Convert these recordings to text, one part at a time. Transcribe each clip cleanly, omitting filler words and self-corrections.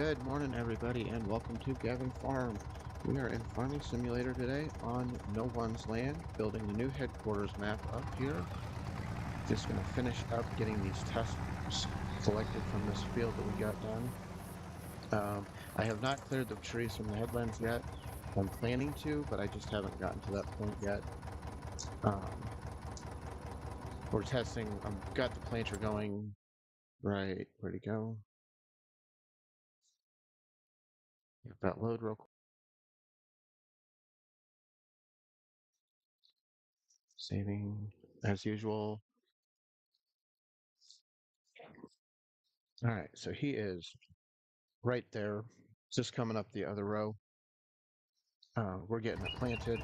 Good morning, everybody, and welcome to Gavin Farm. We are in Farming Simulator today on No One's Land, building the new headquarters map up here. Just going to finish up getting these tests selected from this field that we got done. I have not cleared the trees from the headlands yet. I'm planning to, but I just haven't gotten to that point yet. We're testing, I've got the planter going. Right, where'd it go? Get that load real quick. Saving as usual. All right, so he is right there, just coming up the other row. We're getting it planted.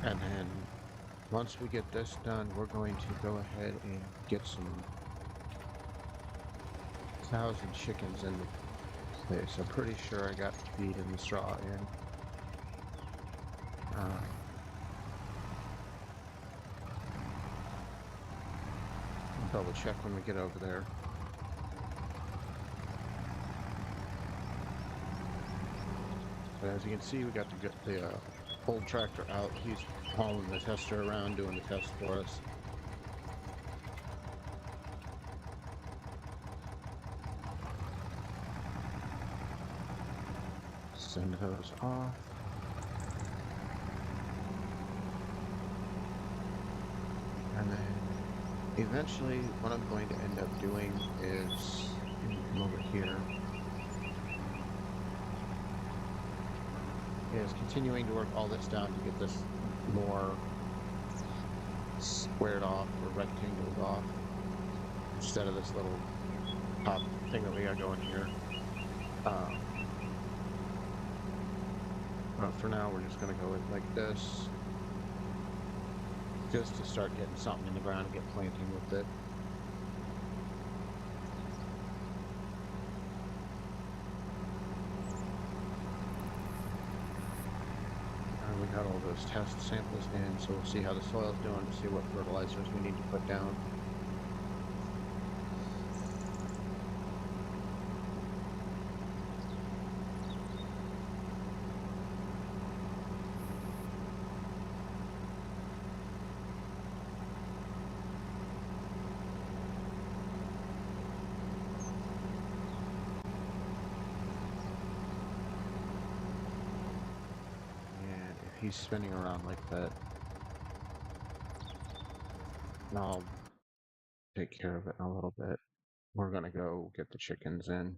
And then once we get this done, we're going to go ahead and get some cows and chickens in place. I'm pretty sure I got the feed and the straw in. I'll double check when we get over there. But as you can see, we got the old tractor out. He's hauling the tester around, doing the test for us. Send those off. And then eventually what I'm going to end up doing is over here is continuing to work all this down to get this more squared off or rectangled off instead of this little top thing that we got going here. But for now, we're just going to go with like this, just to start getting something in the ground and get planting with it. And we got all those test samples in, so we'll see how the soil's doing to see what fertilizers we need to put down. He's spinning around like that. I'll take care of it in a little bit. We're gonna go get the chickens in.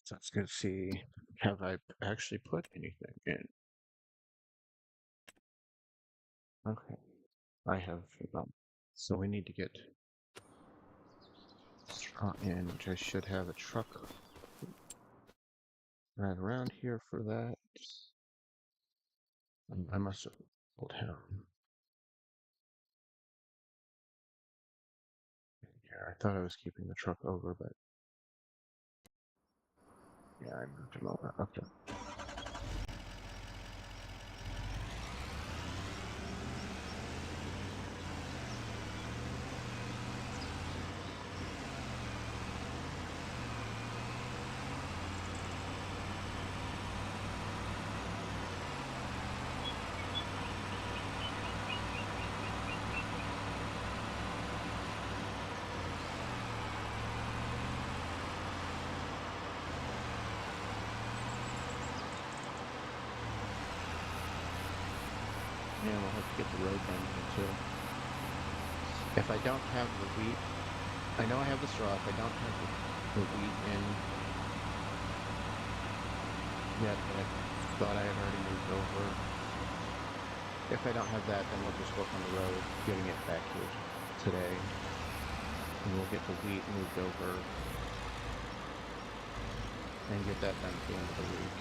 So let's go see, have I actually put anything in? Okay, I have, so we need to get straw in, which I should have a truck right around here for that. I must have pulled him. Yeah, I thought I was keeping the truck over, but yeah, I moved him over. Okay. Yeah, we'll have to get the road done here too. If I don't have the wheat, I know I have the straw. If I don't have the wheat in yet, but I thought I had already moved over. If I don't have that, then we'll just work on the road, getting it back here today. And we'll get the wheat moved over and get that done at the end of the week.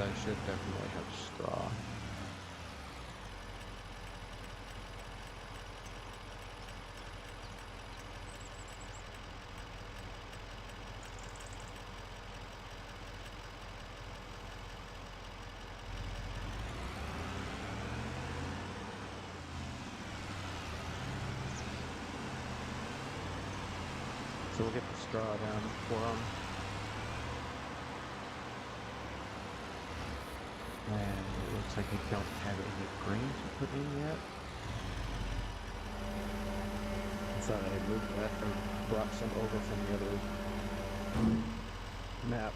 I should definitely have straw. So we'll get the straw down for them. And it looks like we don't have any grain to put in yet. I thought I moved that or brought some over from the other map.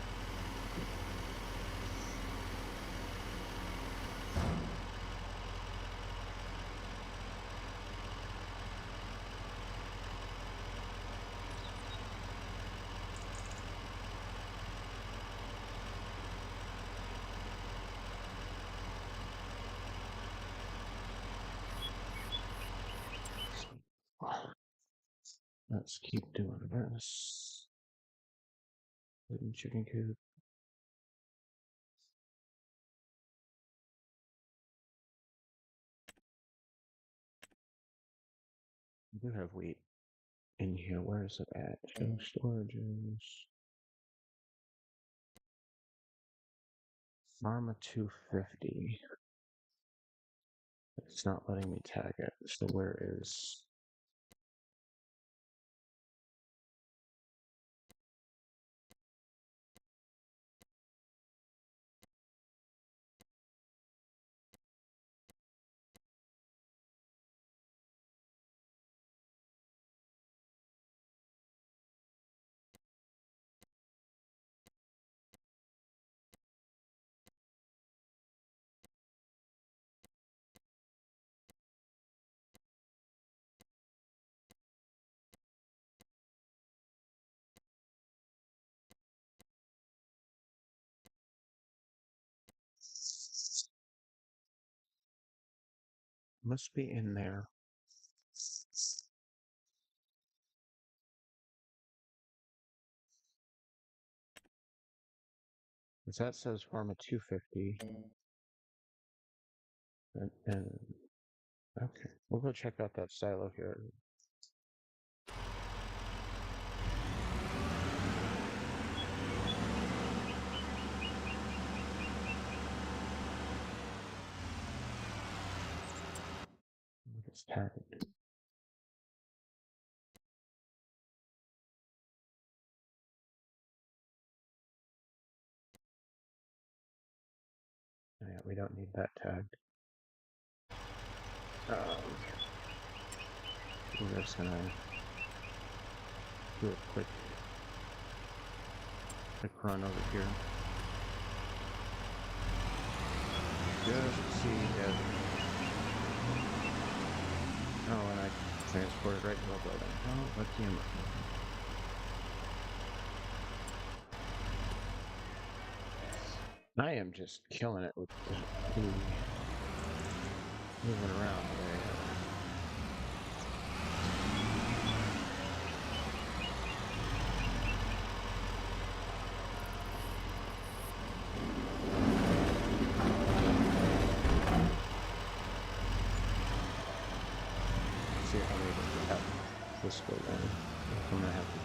Let's keep doing this. Wooden chicken coop. We do have wheat in here. Where is it at? Show storages. Pharma 250. It's not letting me tag it. So where is... Must be in there. Because that says Pharma 250. And okay, we'll go check out that silo here. It's tagged. Yeah, we don't need that tagged. We're just gonna do a quick run over here. Just see if... Oh, and I transported right to the building. Oh, lucky him. I am just killing it with the moving around there. See how many we have this building. I'm gonna have to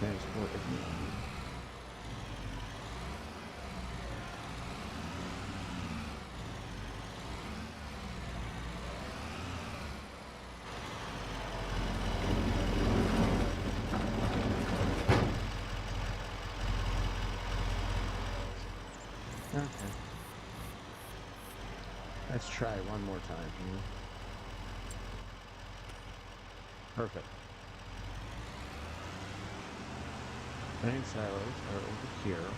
transport it. Okay. Let's try one more time here. Perfect. Main silos are over here.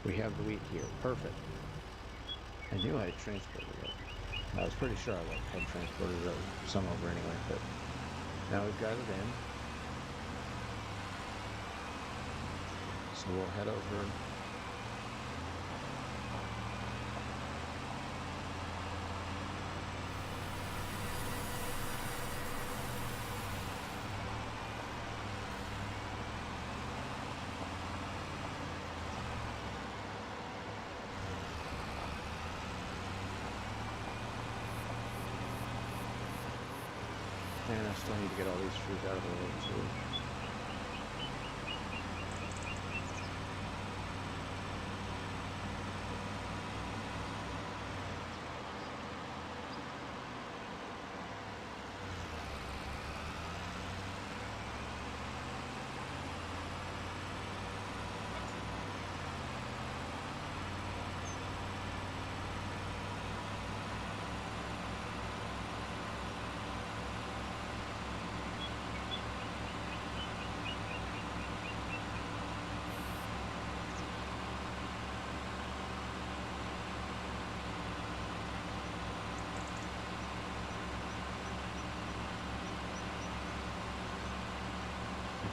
We have the wheat here. Perfect. I knew I had transported it. I was pretty sure I had transported some over anyway, but now we've got it in. So we'll head over. also need to get all these trees out of the way too.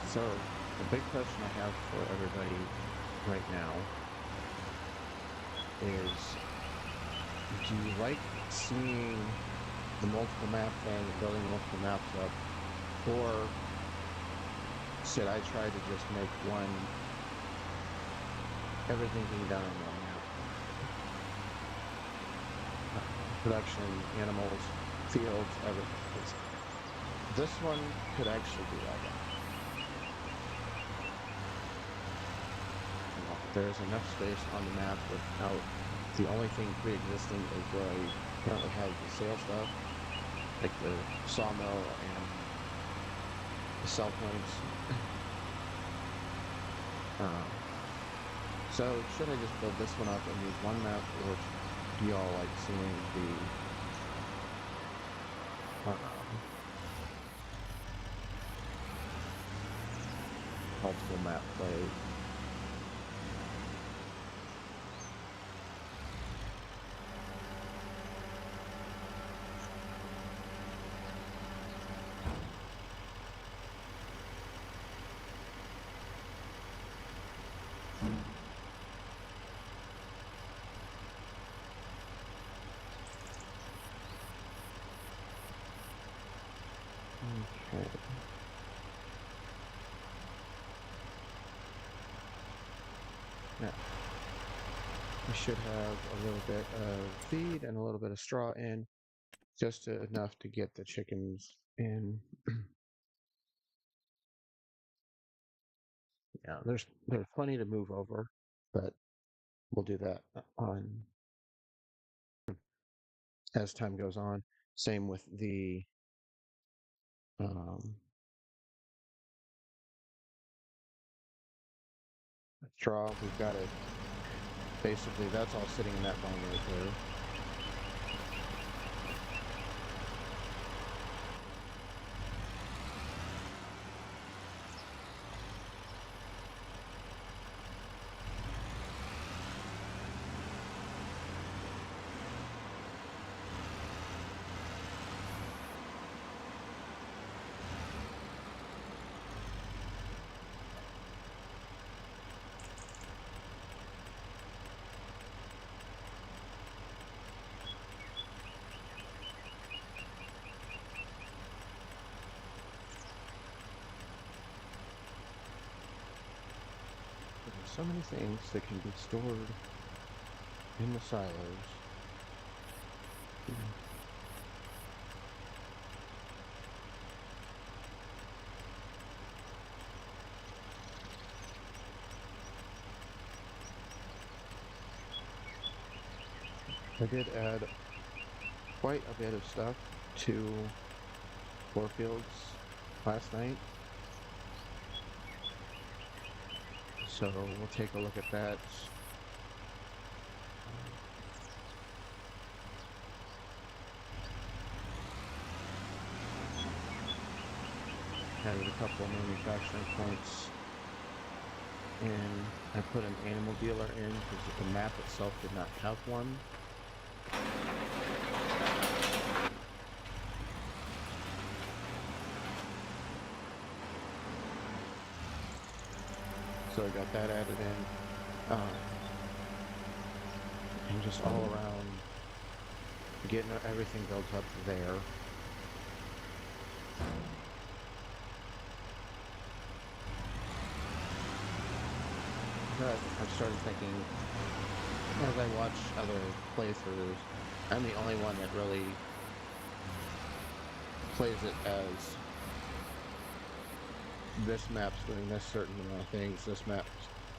So, the big question I have for everybody right now is, do you like seeing the multiple map thing, building multiple maps up, or should I try to just make one, everything being done on one map? Production, animals, fields, everything. This one could actually do all that. There's enough space on the map without the only thing pre-existing is where I currently have the sale stuff, like the sawmill and the sell points. So should I just build this one up and use one map, or do y'all like seeing the multiple map play? Okay. Now, we should have a little bit of feed and a little bit of straw in, just enough to get the chickens in. Yeah, there's plenty to move over, but we'll do that on as time goes on. Same with the straw. We've got it. Basically, that's all sitting in that barn right there. So many things that can be stored in the silos. I did add quite a bit of stuff to Warfields last night. So we'll take a look at that. Added a couple of manufacturing points. And I put an animal dealer in because the map itself did not have one. So I got that added in. And just all around getting everything built up there. But I've started thinking, as I watch other playthroughs, I'm the only one that really plays it as this map's doing this certain amount of things, this map's,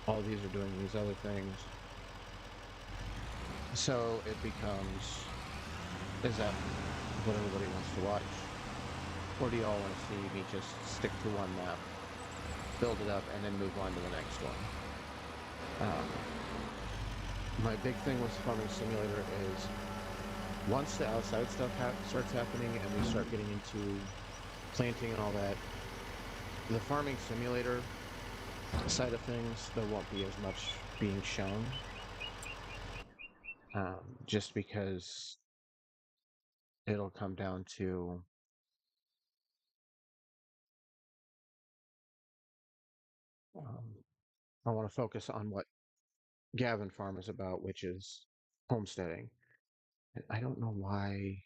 all these are doing these other things. So it becomes, is that what everybody wants to watch? Or do you all want to see me just stick to one map, build it up, and then move on to the next one? My big thing with Farming Simulator is once the outside stuff starts happening and we start getting into planting and all that, the Farming Simulator side of things, there won't be as much being shown. Just because it'll come down to I want to focus on what Gavin Farm is about, which is homesteading. And I don't know why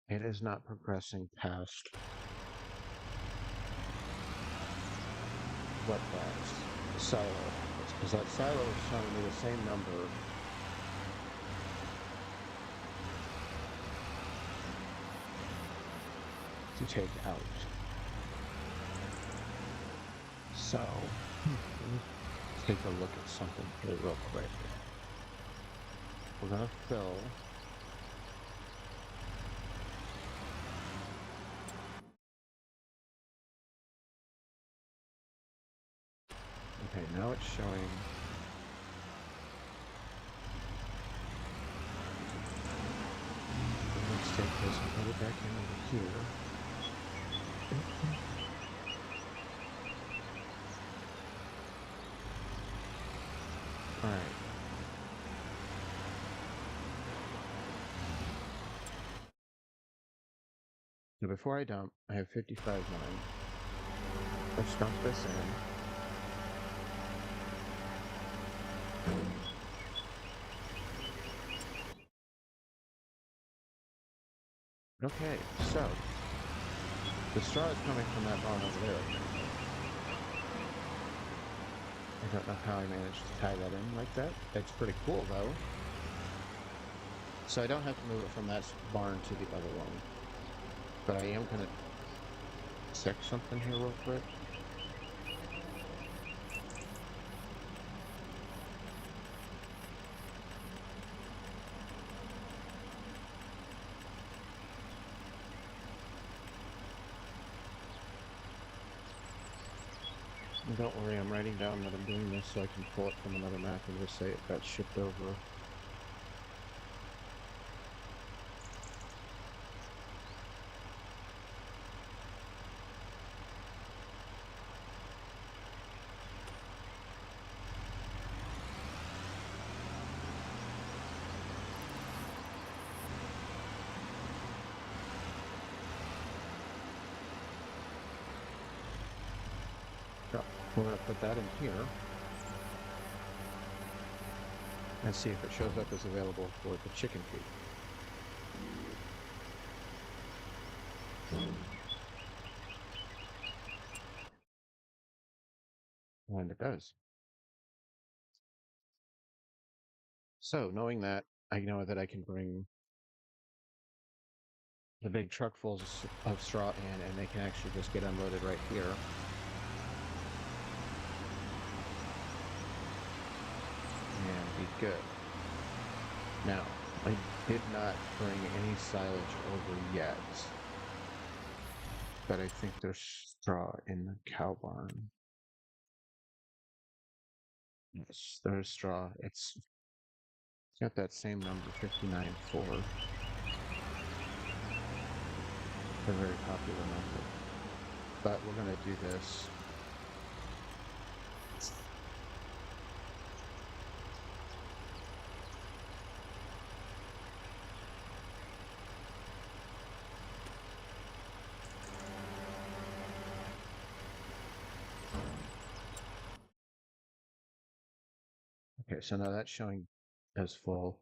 it is not progressing past what that silo is, because that silo is showing me the same number to take out. So, let's take a look at something here real quick. We're gonna fill okay, now it's showing let's take this and put it back in over here. Alright. So before I dump, I have 55 9. Let's dump this in. Okay, so the straw is coming from that barn over there. I don't know how I managed to tie that in like that. It's pretty cool though. So I don't have to move it from that barn to the other one. But I am gonna check something here real quick. Don't worry, I'm writing down that I'm doing this so I can pull it from another map and just say it got shipped over. We're going to put that in here and see if it shows up as available for the chicken feed. And it does. So knowing that, I know that I can bring the big truckfuls of straw in and they can actually just get unloaded right here. And be good. Now, I did not bring any silage over yet, but I think there's straw in the cow barn. Yes, there's straw. It's got that same number, 59.4. A very popular number. But we're going to do this. Okay, so now that's showing as full.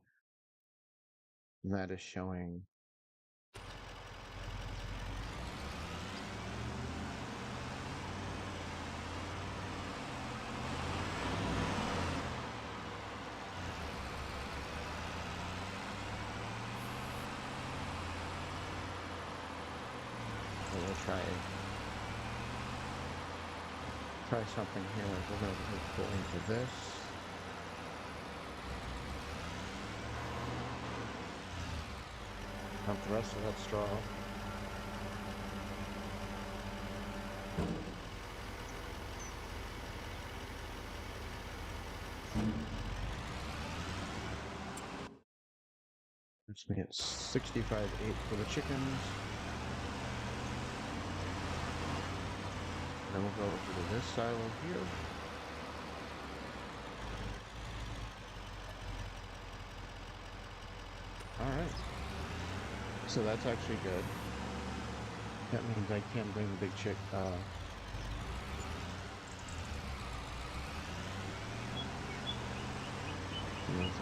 And that is showing we'll try try something here. We're going to go into this. Dump the rest of that straw. Let's make it 65.8 for the chickens. Then we'll go over to this silo here. Alright. So that's actually good. That means I can bring the big chick,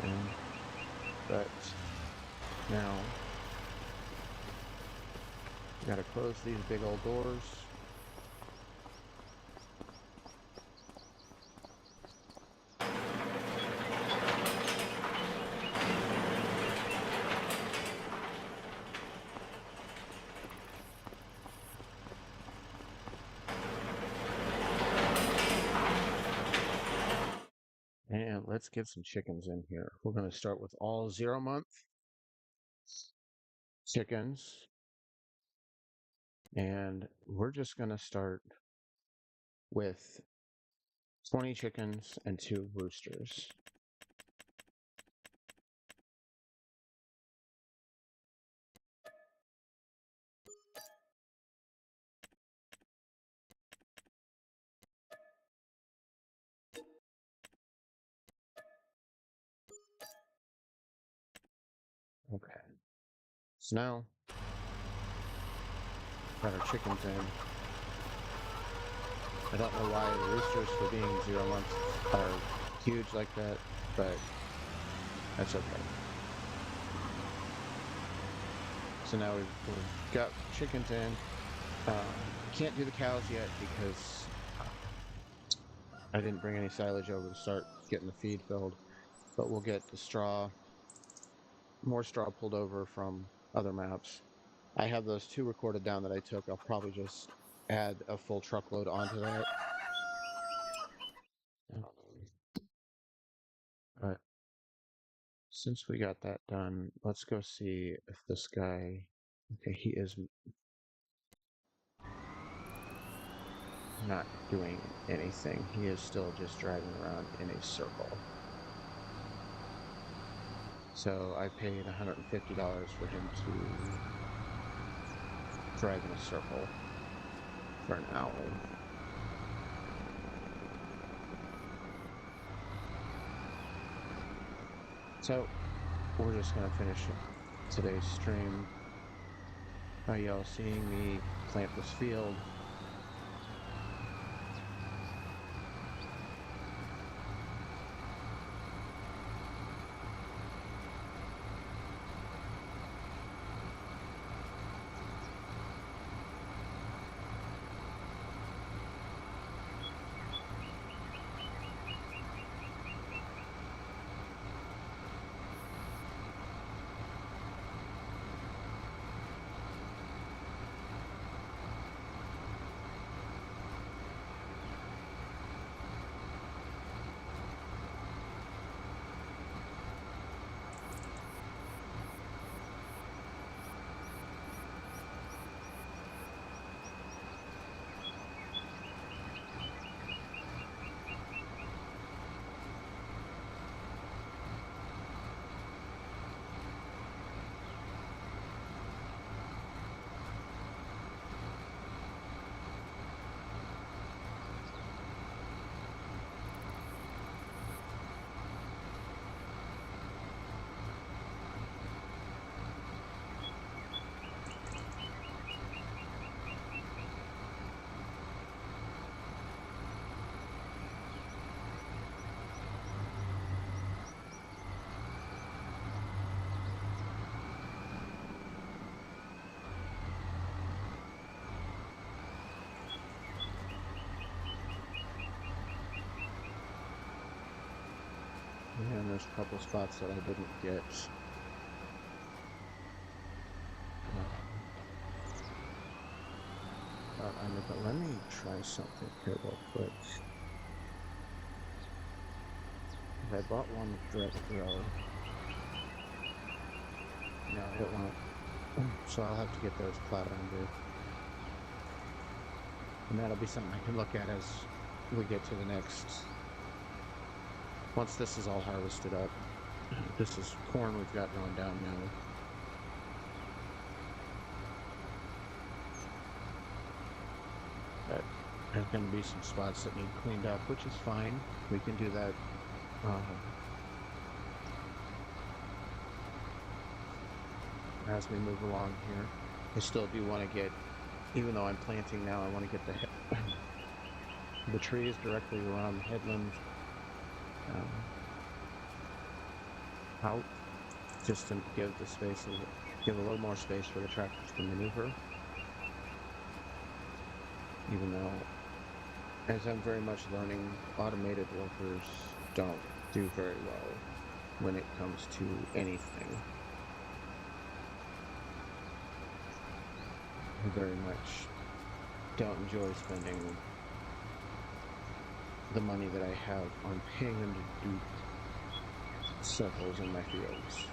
in. But now, gotta close these big old doors. And let's get some chickens in here. We're going to start with all 0-month chickens. And we're just going to start with 20 chickens and 2 roosters. Okay. So now, got our chickens in. I don't know why the roosters, for being 0 months, are huge like that, but that's okay. So now we've got chickens in. Can't do the cows yet because I didn't bring any silage over to start getting the feed filled, but we'll get the straw, more straw pulled over from other maps. I have those 2 recorded down that I took. I'll probably just add a full truckload onto that. But since we got that done, let's go see if this guy, okay, he is not doing anything. He is still just driving around in a circle. So I paid $150 for him to drive in a circle for an hour. So we're just gonna finish today's stream by y'all seeing me plant this field. And there's a couple spots that I didn't get. I behind it, but let me try something here real quick. If I bought one with direct drill, no, it won't. So I'll have to get those plowed under. And that'll be something I can look at as we get to the next. Once this is all harvested up. This is corn we've got going down now. But there's going to be some spots that need cleaned up, which is fine. We can do that. As we move along here. I still do want to get, even though I'm planting now, I want to get the trees directly around the headland out, just to give the space, give a little more space for the tractors to maneuver. Even though, as I'm very much learning, automated workers don't do very well when it comes to anything. I very much don't enjoy spending the money that I have on paying them to do circles in my fields.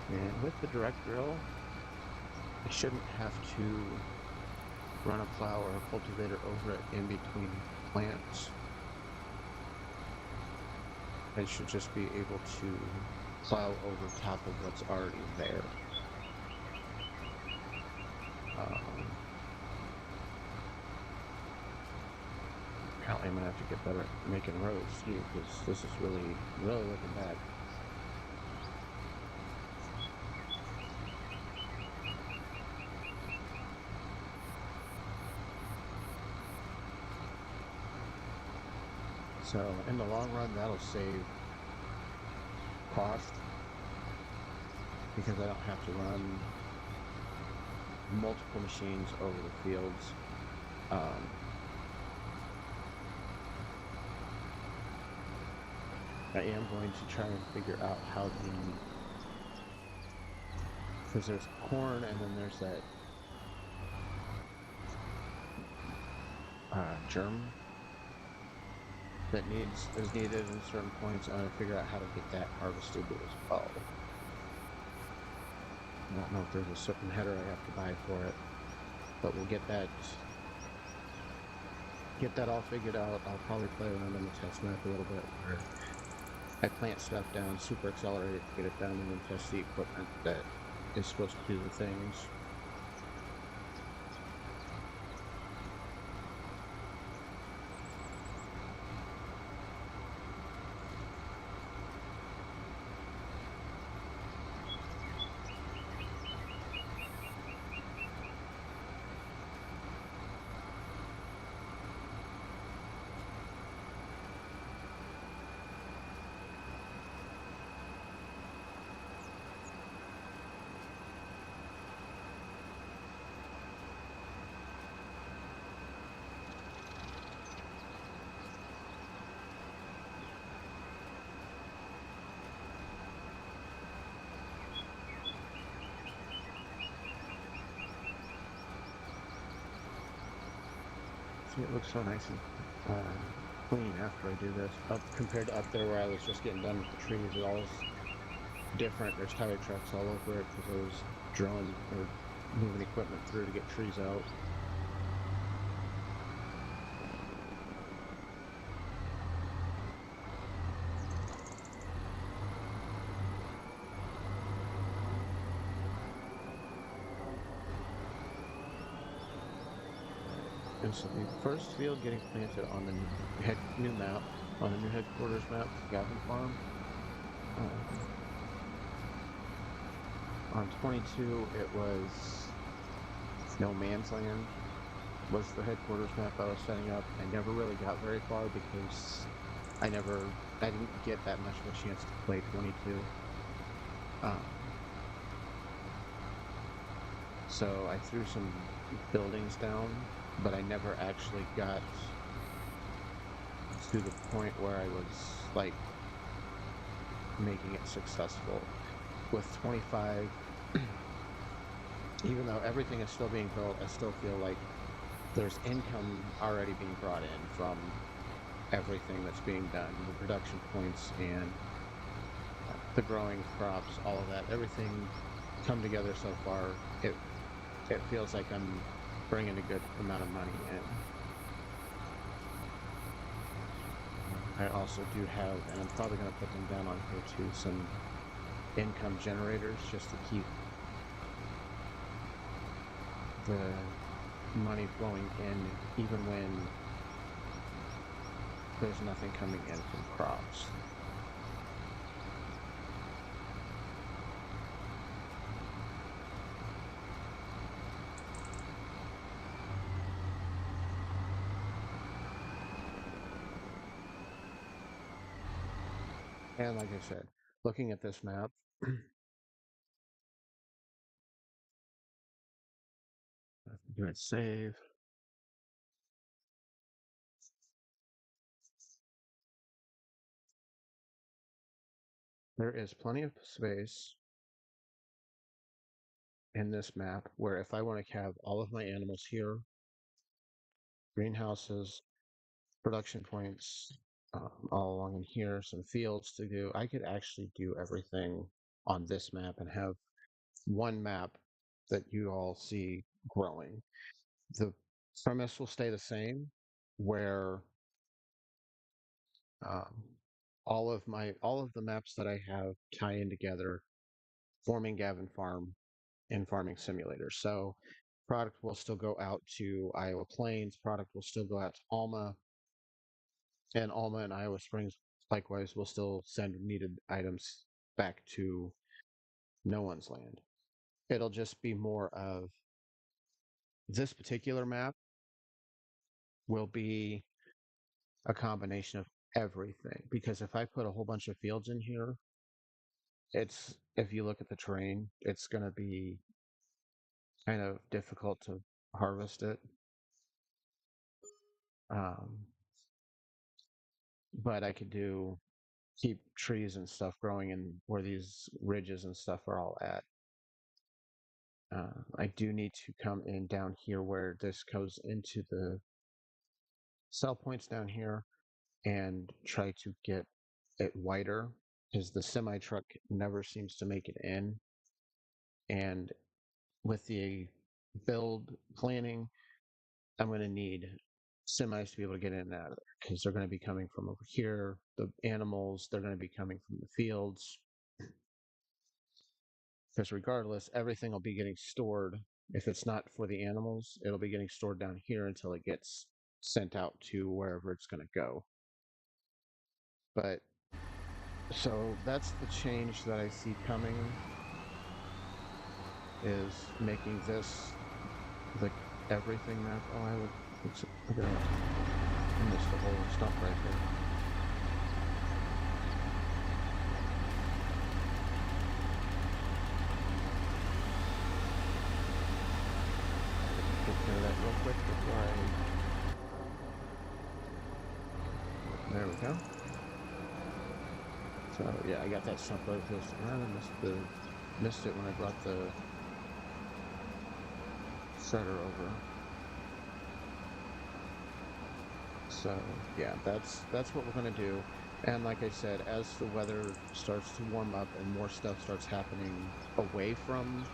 And with the direct drill, I shouldn't have to run a plow or a cultivator over it in between plants. I should just be able to plow over top of what's already there. Apparently I'm going to have to get better at making roads too, because this is really looking bad. So in the long run, that'll save cost because I don't have to run multiple machines over the fields. I am going to try and figure out how because there's corn and then there's that germ that is needed in certain points. I'm going to figure out how to get that harvested as well. I don't know if there's a certain header I have to buy for it, but we'll get that all figured out. I'll probably play around on the test map a little bit where I plant stuff down, super accelerate it to get it down, and then test the equipment that is supposed to do the things. It looks so nice and clean after I do this, compared to up there where I was just getting done with the trees. It's all different. There's tire tracks all over it because I was drilling or moving equipment through to get trees out. And so the first field getting planted on the new map, on the new headquarters map, Gavin Farm. On 22, it was No Man's Land was the headquarters map I was setting up. I never really got very far because I didn't get that much of a chance to play 22. So I threw some buildings down, but I never actually got to the point where I was like making it successful. With 25, even though everything is still being built, I still feel like there's income already being brought in from everything that's being done, the production points and the growing crops, all of that, everything come together so far. It feels like I'm bringing a good amount of money in. I also do have, and I'm probably going to put them down on here too, some income generators just to keep the money flowing in even when there's nothing coming in from crops. And like I said, looking at this map, do it save. There is plenty of space in this map where if I want to have all of my animals here, greenhouses, production points, all along in here, some fields to do, I could actually do everything on this map and have one map that you all see growing. The premise will stay the same, where all of the maps that I have tie in together, forming Gavin Farm and Farming Simulator. So product will still go out to Iowa Plains, product will still go out to Alma, and Alma and Iowa Springs likewise will still send needed items back to No One's Land. It'll just be more of this particular map will be a combination of everything, because if I put a whole bunch of fields in here, if you look at the terrain, it's going to be kind of difficult to harvest it. But I could keep trees and stuff growing in where these ridges and stuff are all at. I do need to come in down here where this goes into the sell points down here and try to get it wider, because the semi truck never seems to make it in. And with the build planning, I'm going to need semis to be able to get in and out of there, because they're going to be coming from over here. The animals, they're going to be coming from the fields. Because regardless, everything will be getting stored. If it's not for the animals, it'll be getting stored down here until it gets sent out to wherever it's going to go. But so that's the change that I see coming, is making this the everything map. Oh, I missed the whole stump right there. Take care of that real quick before there we go. So yeah, I got that stump right close to ground. I missed it when I brought the setter over. So yeah, that's what we're gonna do. And like I said, as the weather starts to warm up and more stuff starts happening away from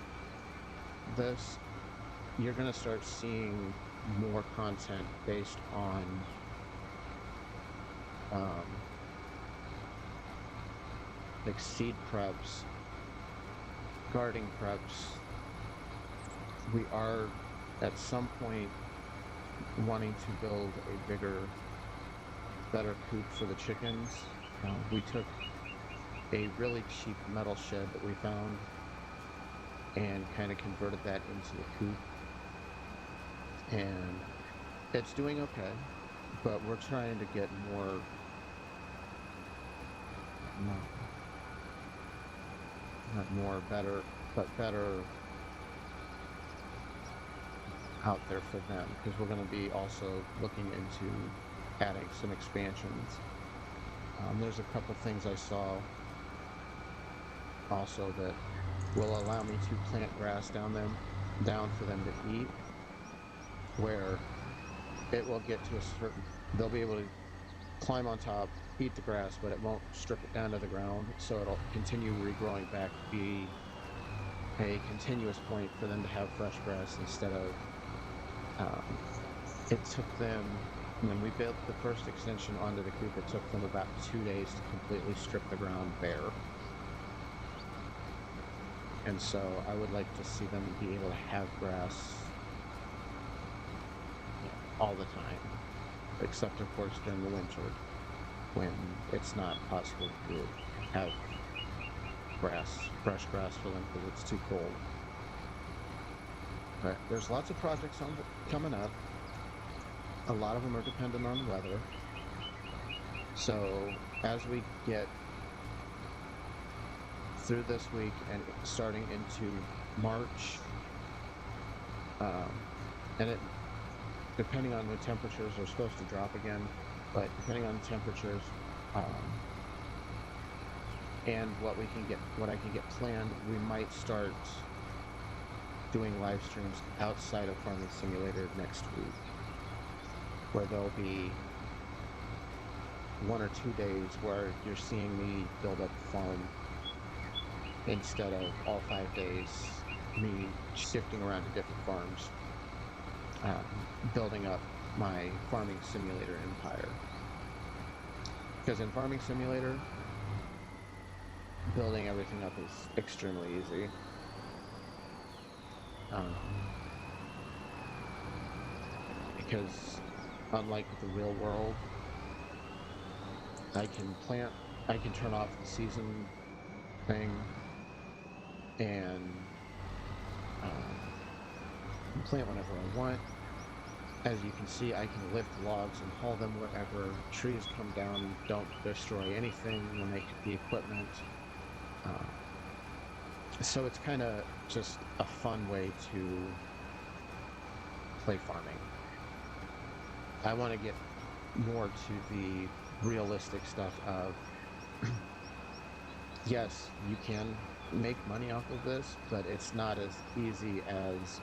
this, you're gonna start seeing more content based on like seed preps, gardening preps. We are at some point wanting to build a bigger, better coop for the chickens. We took a really cheap metal shed that we found and kind of converted that into a coop. And it's doing okay, but we're trying to get more, not more, better, but better out there for them, because we're going to be also looking into adding some expansions. There's a couple things I saw also that will allow me to plant grass down for them to eat, where it will get to a certain, they'll be able to climb on top, eat the grass, but it won't strip it down to the ground, so it'll continue regrowing back to be a continuous point for them to have fresh grass instead of it took them, when we built the first extension onto the coop, it took them about 2 days to completely strip the ground bare. And so I would like to see them be able to have grass all the time, except of course during the winter when it's not possible to have grass, fresh grass for them because it's too cold. But there's lots of projects coming up. A lot of them are dependent on weather. So as we get through this week and starting into March, and it, depending on the temperatures, are supposed to drop again, but depending on the temperatures and what I can get planned, we might start doing live streams outside of Farming Simulator next week, where there'll be 1 or 2 days where you're seeing me build up the farm instead of all 5 days me shifting around to different farms, building up my Farming Simulator empire. Because in Farming Simulator, building everything up is extremely easy. Because unlike the real world, I can turn off the season thing and plant whenever I want. As you can see, I can lift logs and haul them wherever. Trees come down, don't destroy anything when they hit the equipment. So it's kind of just a fun way to play farming. I want to get more to the realistic stuff of, yes, you can make money off of this, but it's not as easy as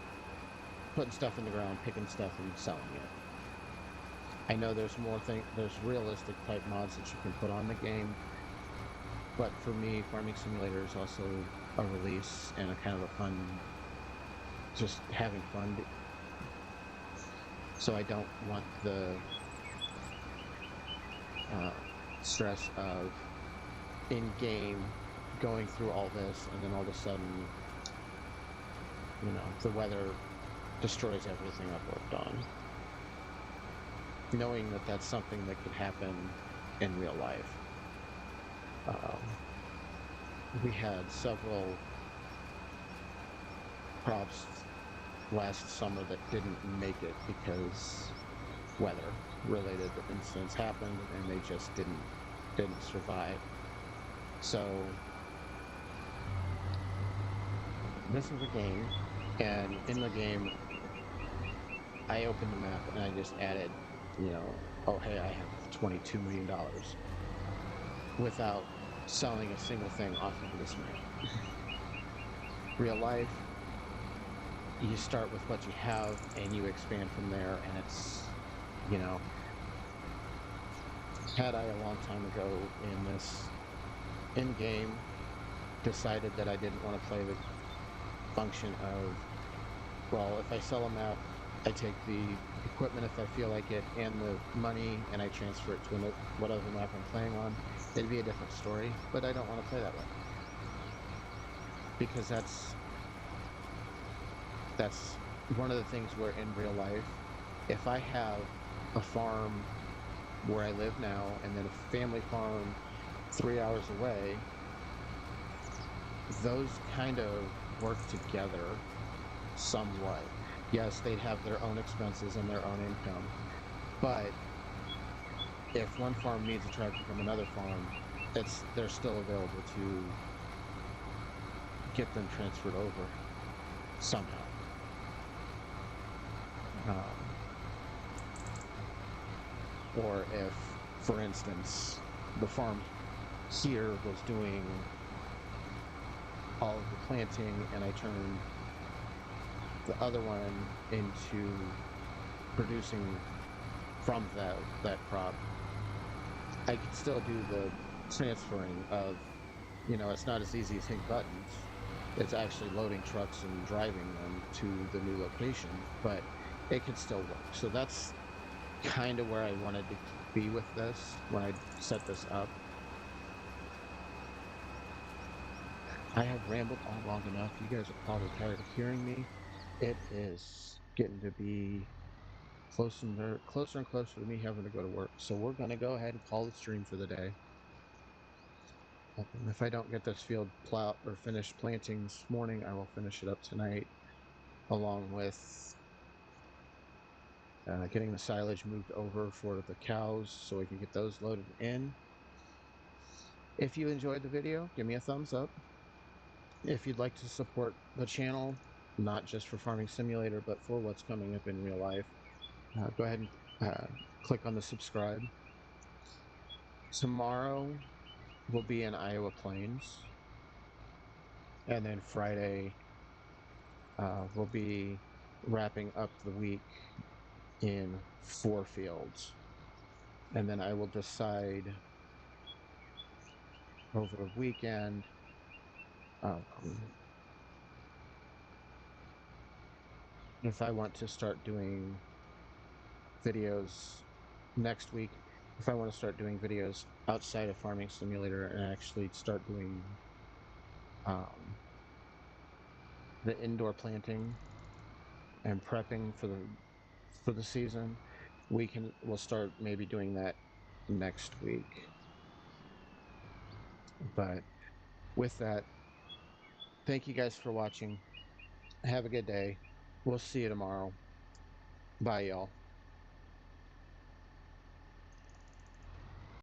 putting stuff in the ground, picking stuff, and selling it. I know there's there's realistic type mods that you can put on the game, but for me, Farming Simulator is also a release and a kind of a fun, just having fun. So I don't want the stress of in-game going through all this and then all of a sudden, the weather destroys everything I've worked on. Knowing that that's something that could happen in real life. We had several crops last summer that didn't make it because weather-related incidents happened and they just didn't survive. So this is a game, and in the game, I opened the map and I just added, oh hey, I have $22 million without selling a single thing off of this map. Real life, you start with what you have and you expand from there, and it's, had I a long time ago in this in-game decided that I didn't want to play the function of, well, if I sell a map, I take the equipment if I feel like it and the money and I transfer it to whatever map I'm playing on, it'd be a different story, but I don't want to play that way. Because that's one of the things where in real life, if I have a farm where I live now and then a family farm 3 hours away, those kind of work together somewhat. Yes, they'd have their own expenses and their own income, but if one farm needs a tractor from another farm, they're still available to get them transferred over somehow. Or if, for instance, the farm here was doing all of the planting and I turned the other one into producing from that crop, I could still do the transferring of, it's not as easy as hitting buttons. It's actually loading trucks and driving them to the new location, but it could still work. So that's kind of where I wanted to be with this when I set this up. I have rambled on long enough. You guys are probably tired of hearing me. It is getting to be closer and closer to me having to go to work. So we're going to go ahead and call the stream for the day. If I don't get this field plowed or finished planting this morning, I will finish it up tonight, along with getting the silage moved over for the cows so we can get those loaded in. If you enjoyed the video, give me a thumbs up. If you'd like to support the channel, not just for Farming Simulator, but for what's coming up in real life, go ahead and click on the subscribe. Tomorrow we'll be in Iowa Plains, and then Friday we'll be wrapping up the week in 4 fields, and then I will decide over the weekend if I want to start doing videos next week, if I want to start doing videos outside of Farming Simulator and actually start doing the indoor planting and prepping for the season, we'll start maybe doing that next week. But with that, thank you guys for watching. Have a good day. We'll see you tomorrow. Bye, y'all.